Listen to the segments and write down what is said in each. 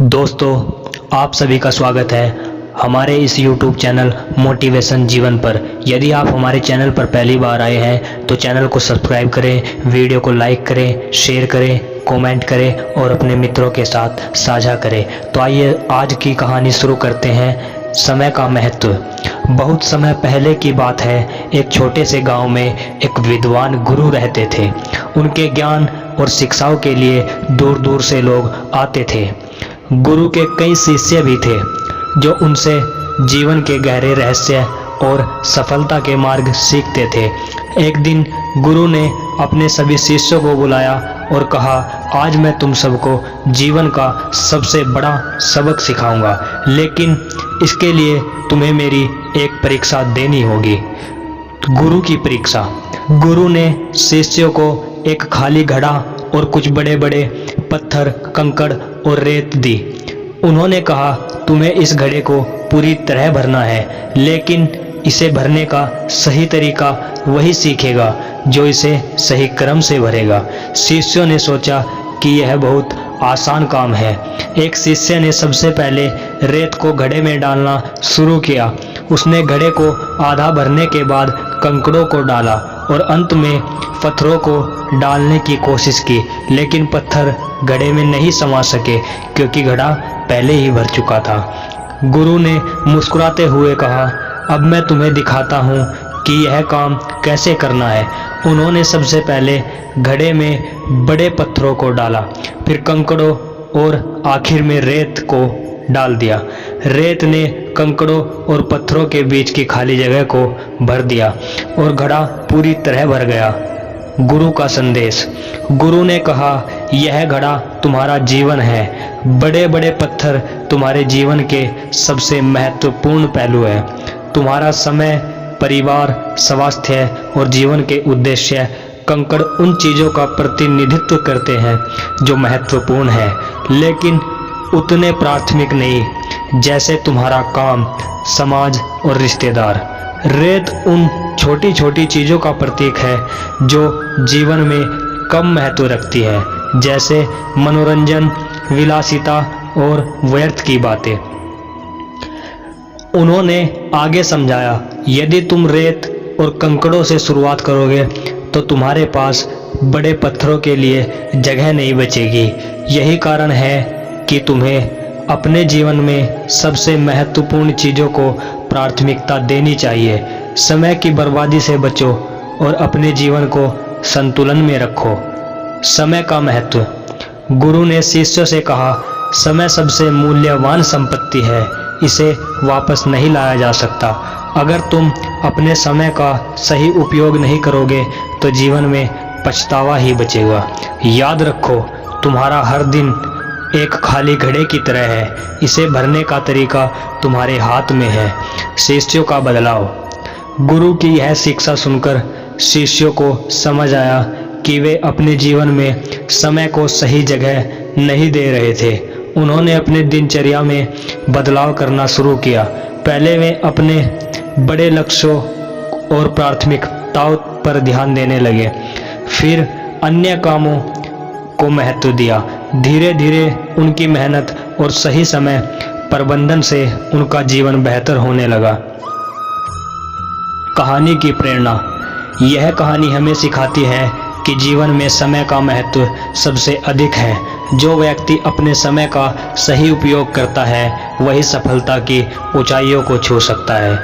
दोस्तों, आप सभी का स्वागत है हमारे इस YouTube चैनल मोटिवेशन जीवन पर। यदि आप हमारे चैनल पर पहली बार आए हैं तो चैनल को सब्सक्राइब करें, वीडियो को लाइक करें, शेयर करें, कमेंट करें और अपने मित्रों के साथ साझा करें। तो आइए आज की कहानी शुरू करते हैं। समय का महत्व। बहुत समय पहले की बात है, एक छोटे से गांव में एक विद्वान गुरु रहते थे। उनके ज्ञान और शिक्षाओं के लिए दूर दूर से लोग आते थे। गुरु के कई शिष्य भी थे जो उनसे जीवन के गहरे रहस्य और सफलता के मार्ग सीखते थे। एक दिन गुरु ने अपने सभी शिष्यों को बुलाया और कहा, आज मैं तुम सबको जीवन का सबसे बड़ा सबक सिखाऊंगा, लेकिन इसके लिए तुम्हें मेरी एक परीक्षा देनी होगी। गुरु की परीक्षा। गुरु ने शिष्यों को एक खाली घड़ा और कुछ बड़े बड़े पत्थर, कंकड़ और रेत दी। उन्होंने कहा, तुम्हें इस घड़े को पूरी तरह भरना है, लेकिन इसे भरने का सही तरीका वही सीखेगा जो इसे सही क्रम से भरेगा। शिष्यों ने सोचा कि यह बहुत आसान काम है। एक शिष्य ने सबसे पहले रेत को घड़े में डालना शुरू किया। उसने घड़े को आधा भरने के बाद कंकड़ों को डाला और अंत में पत्थरों को डालने की कोशिश की, लेकिन पत्थर घड़े में नहीं समा सके क्योंकि घड़ा पहले ही भर चुका था। गुरु ने मुस्कुराते हुए कहा, अब मैं तुम्हें दिखाता हूँ कि यह काम कैसे करना है। उन्होंने सबसे पहले घड़े में बड़े पत्थरों को डाला, फिर कंकड़ों और आखिर में रेत को डाल दिया। रेत ने कंकड़ों और पत्थरों के बीच की खाली जगह को भर दिया और घड़ा पूरी तरह भर गया। गुरु का संदेश। गुरु ने कहा, यह घड़ा तुम्हारा जीवन है। बड़े बड़े पत्थर तुम्हारे जीवन के सबसे महत्वपूर्ण पहलू है। तुम्हारा समय, परिवार, स्वास्थ्य और जीवन के उद्देश्य। कंकड़ उन चीज़ों का प्रतिनिधित्व करते हैं जो महत्वपूर्ण है, लेकिन उतने प्राथमिक नहीं जैसे तुम्हारा काम, समाज और रिश्तेदार। रेत उन छोटी छोटी चीज़ों का प्रतीक है जो जीवन में कम महत्व रखती है, जैसे मनोरंजन, विलासिता और व्यर्थ की बातें। उन्होंने आगे समझाया, यदि तुम रेत और कंकड़ों से शुरुआत करोगे तो तुम्हारे पास बड़े पत्थरों के लिए जगह नहीं बचेगी। यही कारण है कि तुम्हें अपने जीवन में सबसे महत्वपूर्ण चीज़ों को प्राथमिकता देनी चाहिए। समय की बर्बादी से बचो और अपने जीवन को संतुलन में रखो। समय का महत्व। गुरु ने शिष्यों से कहा, समय सबसे मूल्यवान संपत्ति है, इसे वापस नहीं लाया जा सकता। अगर तुम अपने समय का सही उपयोग नहीं करोगे तो जीवन में पछतावा ही बचेगा। याद रखो, तुम्हारा हर दिन एक खाली घड़े की तरह है, इसे भरने का तरीका तुम्हारे हाथ में है। शिष्यों का बदलाव। गुरु की यह शिक्षा सुनकर शिष्यों को समझ आया कि वे अपने जीवन में समय को सही जगह नहीं दे रहे थे। उन्होंने अपने दिनचर्या में बदलाव करना शुरू किया। पहले वे अपने बड़े लक्ष्यों और प्राथमिकताओं पर ध्यान देने लगे, फिर अन्य कामों को महत्व दिया। धीरे धीरे उनकी मेहनत और सही समय प्रबंधन से उनका जीवन बेहतर होने लगा। कहानी की प्रेरणा। यह कहानी हमें सिखाती है कि जीवन में समय का महत्व सबसे अधिक है। जो व्यक्ति अपने समय का सही उपयोग करता है वही सफलता की ऊंचाइयों को छू सकता है।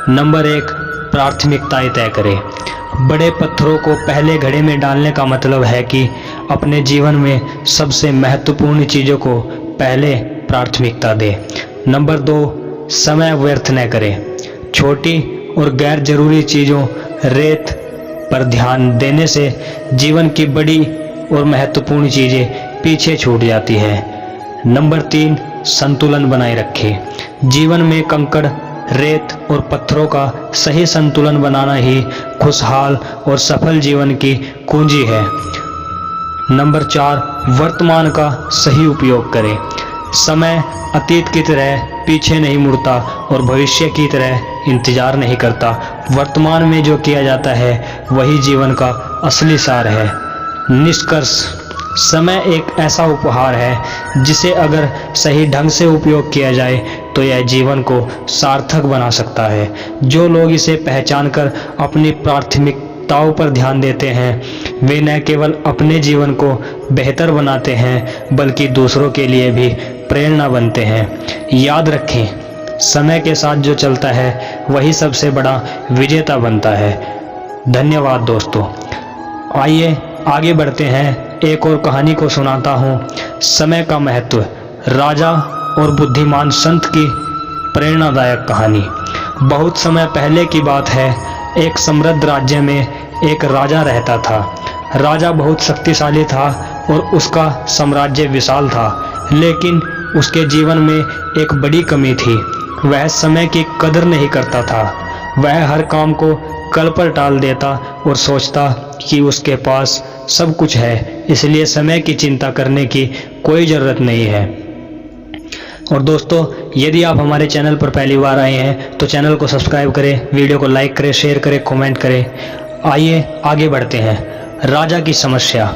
नंबर 1, प्राथमिकताएं तय करें। बड़े पत्थरों को पहले घड़े में डालने का मतलब है कि अपने जीवन में सबसे महत्वपूर्ण चीज़ों को पहले प्राथमिकता दें। नंबर 2, समय व्यर्थ न करें। छोटी और गैर जरूरी चीज़ों, रेत पर ध्यान देने से जीवन की बड़ी और महत्वपूर्ण चीज़ें पीछे छूट जाती हैं। नंबर 3, संतुलन बनाए रखें। जीवन में कंकड़, रेत और पत्थरों का सही संतुलन बनाना ही खुशहाल और सफल जीवन की कुंजी है। नंबर 4, वर्तमान का सही उपयोग करें। समय अतीत की तरह पीछे नहीं मुड़ता और भविष्य की तरह इंतजार नहीं करता। वर्तमान में जो किया जाता है वही जीवन का असली सार है। निष्कर्ष। समय एक ऐसा उपहार है जिसे अगर सही ढंग से उपयोग किया जाए तो यह जीवन को सार्थक बना सकता है। जो लोग इसे पहचानकर अपनी प्राथमिकताओं पर ध्यान देते हैं वे न केवल अपने जीवन को बेहतर बनाते हैं बल्कि दूसरों के लिए भी प्रेरणा बनते हैं। याद रखें, समय के साथ जो चलता है वही सबसे बड़ा विजेता बनता है। धन्यवाद दोस्तों। आइए आगे बढ़ते हैं, एक और कहानी को सुनाता हूँ। समय का महत्व, राजा और बुद्धिमान संत की प्रेरणादायक कहानी। बहुत समय पहले की बात है, एक समृद्ध राज्य में एक राजा रहता था। राजा बहुत शक्तिशाली था और उसका साम्राज्य विशाल था, लेकिन उसके जीवन में एक बड़ी कमी थी। वह समय की कदर नहीं करता था। वह हर काम को कल पर टाल देता और सोचता कि उसके पास सब कुछ है, इसलिए समय की चिंता करने की कोई ज़रूरत नहीं है। और दोस्तों, यदि आप हमारे चैनल पर पहली बार आए हैं तो चैनल को सब्सक्राइब करें, वीडियो को लाइक करें, शेयर करें, कमेंट करें। आइए आगे बढ़ते हैं। राजा की समस्या।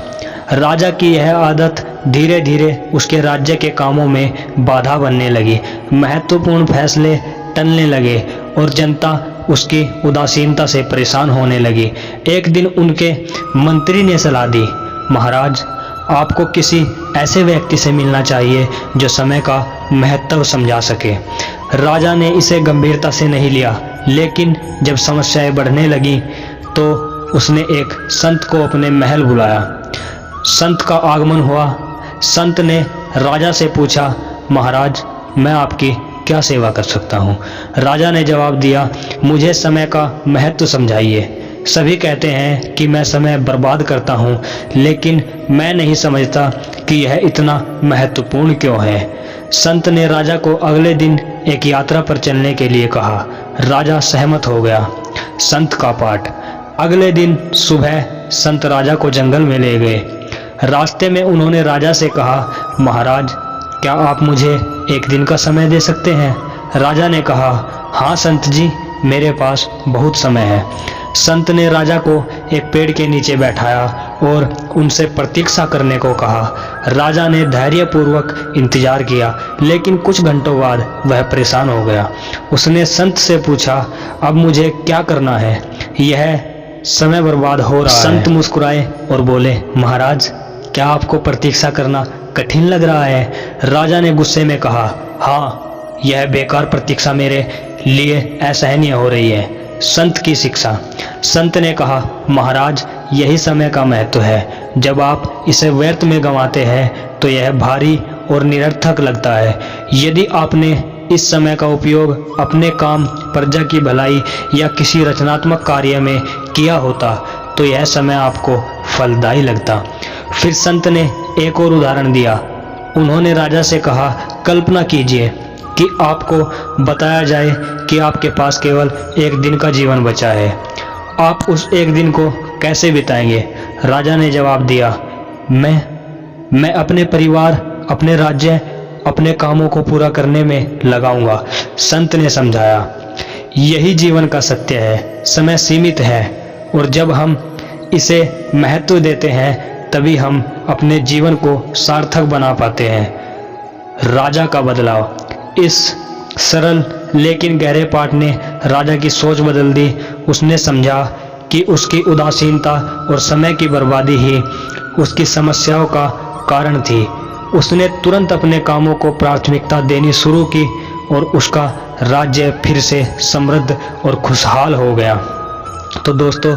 राजा की यह आदत धीरे धीरे उसके राज्य के कामों में बाधा बनने लगी। महत्वपूर्ण फैसले टलने लगे और जनता उसकी उदासीनता से परेशान होने लगी। एक दिन उनके मंत्री ने सलाह दी, महाराज, आपको किसी ऐसे व्यक्ति से मिलना चाहिए जो समय का महत्व समझा सके। राजा ने इसे गंभीरता से नहीं लिया, लेकिन जब समस्याएं बढ़ने लगी तो उसने एक संत को अपने महल बुलाया। संत का आगमन हुआ। संत ने राजा से पूछा, महाराज, मैं आपकी क्या सेवा कर सकता हूँ? राजा ने जवाब दिया, मुझे समय का महत्व समझाइए। सभी कहते हैं कि मैं समय बर्बाद करता हूँ, लेकिन मैं नहीं समझता कि यह इतना महत्वपूर्ण क्यों है। संत ने राजा को अगले दिन एक यात्रा पर चलने के लिए कहा। राजा सहमत हो गया। संत का पाठ। अगले दिन सुबह संत राजा को जंगल में ले गए। रास्ते में उन्होंने राजा से कहा, महाराज, क्या आप मुझे एक दिन का समय दे सकते हैं? राजा ने कहा, हाँ संत जी, मेरे पास बहुत समय है। संत ने राजा को एक पेड़ के नीचे बैठाया और उनसे प्रतीक्षा करने को कहा। राजा ने धैर्यपूर्वक इंतजार किया, लेकिन कुछ घंटों बाद वह परेशान हो गया। उसने संत से पूछा, अब मुझे क्या करना है? यह समय बर्बाद हो रहा है। संत मुस्कुराए और बोले, महाराज, क्या आपको प्रतीक्षा करना कठिन लग रहा है? राजा ने गुस्से में कहा, हाँ, यह बेकार प्रतीक्षा मेरे लिए असहनीय हो रही है। संत की शिक्षा। संत ने कहा, महाराज, यही समय का महत्व है। जब आप इसे व्यर्थ में गंवाते हैं तो यह भारी और निरर्थक लगता है। यदि आपने इस समय का उपयोग अपने काम, प्रजा की भलाई या किसी रचनात्मक कार्य में किया होता तो यह समय आपको फलदायी लगता। फिर संत ने एक और उदाहरण दिया। उन्होंने राजा से कहा, कल्पना कीजिए कि आपको बताया जाए कि आपके पास केवल एक दिन का जीवन बचा है। आप उस एक दिन को कैसे बिताएंगे? राजा ने जवाब दिया, मैं अपने परिवार, अपने राज्य, अपने कामों को पूरा करने में लगाऊंगा। संत ने समझाया, यही जीवन का सत्य है। समय सीमित है और जब हम इसे महत्व देते हैं तभी हम अपने जीवन को सार्थक बना पाते हैं। राजा का बदलाव। इस सरल लेकिन गहरे पाठ ने राजा की सोच बदल दी। उसने समझा कि उसकी उदासीनता और समय की बर्बादी ही उसकी समस्याओं का कारण थी। उसने तुरंत अपने कामों को प्राथमिकता देनी शुरू की और उसका राज्य फिर से समृद्ध और खुशहाल हो गया। तो दोस्तों,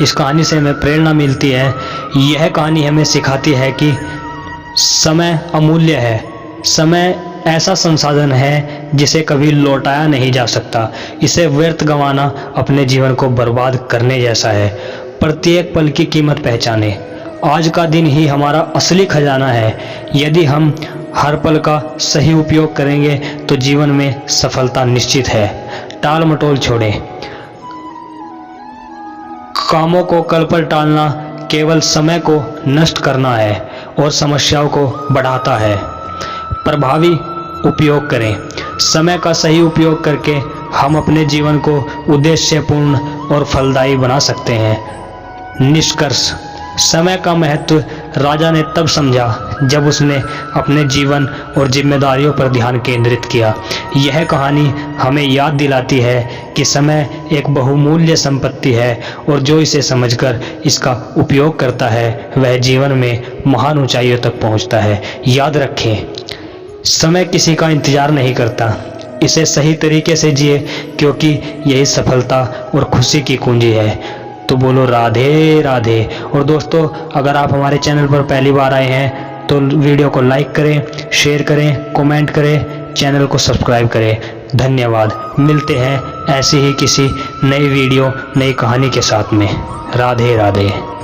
इस कहानी से हमें प्रेरणा मिलती है। यह कहानी हमें सिखाती है कि समय अमूल्य है। समय ऐसा संसाधन है जिसे कभी लौटाया नहीं जा सकता। इसे व्यर्थ गंवाना अपने जीवन को बर्बाद करने जैसा है। प्रत्येक पल की कीमत पहचाने। आज का दिन ही हमारा असली खजाना है। यदि हम हर पल का सही उपयोग करेंगे तो जीवन में सफलता निश्चित है। टाल मटोल छोड़ें। कामों को कल पर टालना केवल समय को नष्ट करना है और समस्याओं को बढ़ाता है। प्रभावी उपयोग करें। समय का सही उपयोग करके हम अपने जीवन को उद्देश्यपूर्ण और फलदायी बना सकते हैं। निष्कर्ष। समय का महत्व राजा ने तब समझा जब उसने अपने जीवन और जिम्मेदारियों पर ध्यान केंद्रित किया। यह कहानी हमें याद दिलाती है कि समय एक बहुमूल्य संपत्ति है और जो इसे समझकर इसका उपयोग करता है वह जीवन में महान ऊंचाइयों तक पहुंचता है। याद रखें, समय किसी का इंतजार नहीं करता। इसे सही तरीके से जिए, क्योंकि यही सफलता और खुशी की कुंजी है। तो बोलो राधे राधे। और दोस्तों, अगर आप हमारे चैनल पर पहली बार आए हैं तो वीडियो को लाइक करें, शेयर करें, कमेंट करें, चैनल को सब्सक्राइब करें। धन्यवाद। मिलते हैं ऐसी ही किसी नई वीडियो, नई कहानी के साथ में। राधे राधे।